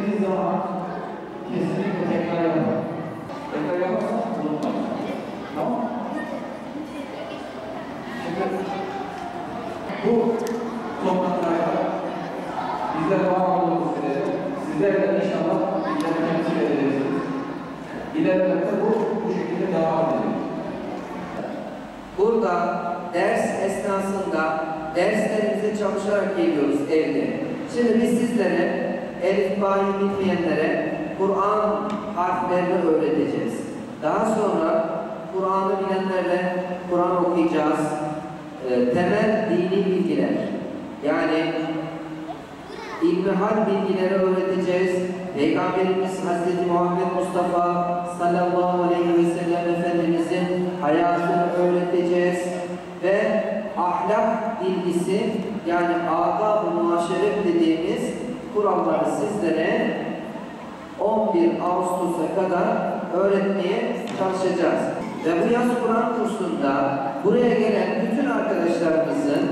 söylediğiniz zaman kesinlikle tekrar yapın. Tekrar yaparsanız unutmayın. Tamam mı? Şimdi bu toplantılarda bizler var olduğumuz üzere sizler de inşallah bizleri temsil edeceksiniz. İlerlemekte bu şekilde devam ediyor. Burada ders esnasında derslerimizi çalışarak geliyoruz evde. Şimdi biz sizlere elif ba'yı bilmeyenlere Kur'an harflerini öğreteceğiz. Daha sonra Kur'an'ı bilenlerle Kur'an okuyacağız. Temel dini bilgiler, yani İlmihal bilgileri öğreteceğiz. Peygamberimiz Hz. Muhammed Mustafa sallallahu aleyhi ve sellem Efendimizin hayatını öğreteceğiz ve ahlak bilgisi, yani adab-ı muaşeret dediğimiz kuralları sizlere 11 Ağustos'a kadar öğretmeye çalışacağız. Ve bu yaz Kur'an kursunda buraya gelen bütün arkadaşlarımızın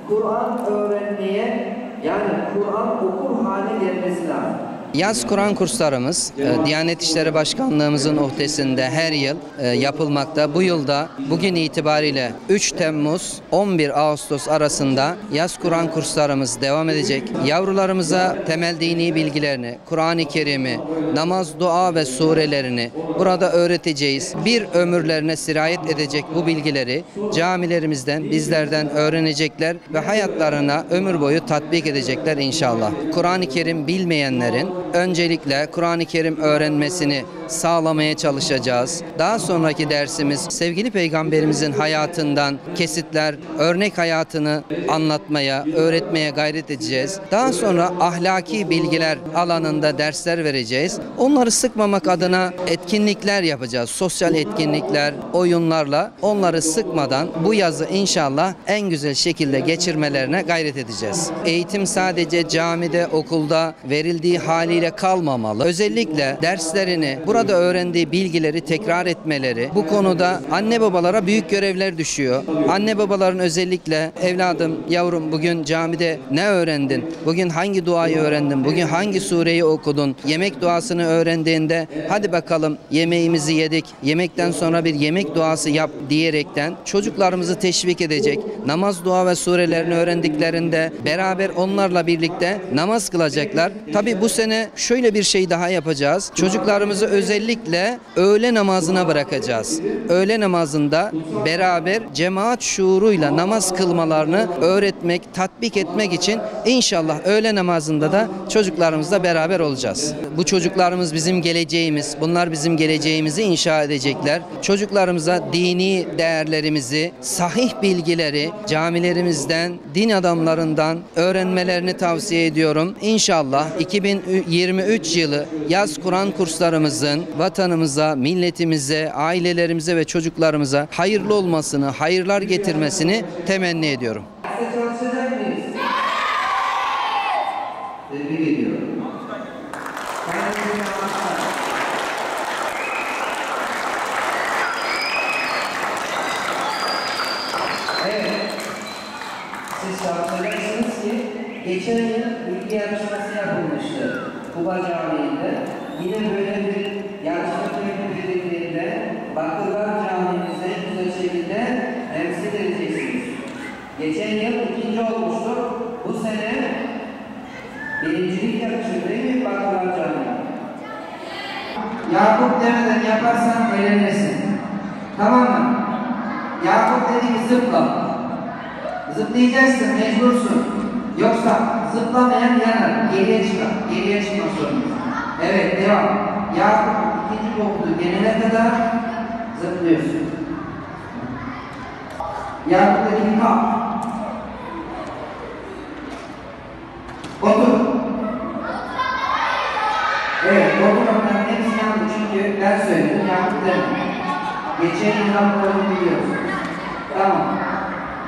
Kur'an öğrenmeye, yani Kur'an okur hale gelmesi lazım. Yaz Kur'an kurslarımız Diyanet İşleri Başkanlığımızın uhdesinde her yıl yapılmakta. Bu yılda bugün itibariyle 3 Temmuz 11 Ağustos arasında yaz Kur'an kurslarımız devam edecek. Yavrularımıza temel dini bilgilerini, Kur'an-ı Kerim'i, namaz, dua ve surelerini burada öğreteceğiz. Bir ömürlerine sirayet edecek bu bilgileri camilerimizden, bizlerden öğrenecekler ve hayatlarına ömür boyu tatbik edecekler inşallah. Kur'an-ı Kerim bilmeyenlerin öncelikle Kur'an-ı Kerim öğrenmesini sağlamaya çalışacağız. Daha sonraki dersimiz sevgili Peygamberimizin hayatından kesitler, örnek hayatını anlatmaya, öğretmeye gayret edeceğiz. Daha sonra ahlaki bilgiler alanında dersler vereceğiz. Onları sıkmamak adına etkinlikler yapacağız. Sosyal etkinlikler, oyunlarla onları sıkmadan bu yazı inşallah en güzel şekilde geçirmelerine gayret edeceğiz. Eğitim sadece camide, okulda verildiği haliyle kalmamalı. Özellikle derslerini, burada öğrendiği bilgileri tekrar etmeleri, bu konuda anne babalara büyük görevler düşüyor. Anne babaların özellikle evladım, yavrum bugün camide ne öğrendin? Bugün hangi duayı öğrendin? Bugün hangi sureyi okudun? Yemek duasını öğrendiğinde hadi bakalım yemeğimizi yedik, yemekten sonra bir yemek duası yap diyerekten çocuklarımızı teşvik edecek. Namaz, dua ve surelerini öğrendiklerinde beraber onlarla birlikte namaz kılacaklar. Tabi bu sene şöyle bir şey daha yapacağız. Çocuklarımızı özellikle öğle namazına bırakacağız. Öğle namazında beraber cemaat şuuruyla namaz kılmalarını öğretmek, tatbik etmek için inşallah öğle namazında da çocuklarımızla beraber olacağız. Bu çocuklarımız bizim geleceğimiz. Bunlar bizim geleceğimizi inşa edecekler. Çocuklarımıza dini değerlerimizi, sahih bilgileri camilerimizden, din adamlarından öğrenmelerini tavsiye ediyorum. İnşallah 2023 yılı yaz Kur'an kurslarımızın vatanımıza, milletimize, ailelerimize ve çocuklarımıza hayırlı olmasını, hayırlar getirmesini temenni ediyorum. Çalışacak mıyız? Tebrik ediyorum. Evet. Siz çalışacaksınız ki geçen yıl bilgi yarışması yapılmıştı Kuba Camii'nde. Yine böyle bir yarışma teklif edildiğinde Bakırlar Camii'mize güzel şekilde temsil edeceksiniz. Geçen yıl ikinci olmuştu. Bu sene birincilik yarışı değil mi Bakırlar Camii? Yakup demeden yaparsan elenirsin. Tamam mı? Yakup dediği zıpla. Zıplayacaksın, mecbursun. Yoksa zıplamayan yanar. Geriye çıkar. Geriye çıkma sorun. Evet, devam. Yakup ikinci bokutu gelene kadar zıplıyorsun. Yakup dediği kalk. Otur. Evet, oturmaktan hepsi yandı çünkü ben söyledim, Yakup demedim. Geçen yıldan programı biliyoruz. Tamam.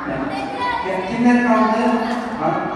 Evet. Kimler kaldı? Bak.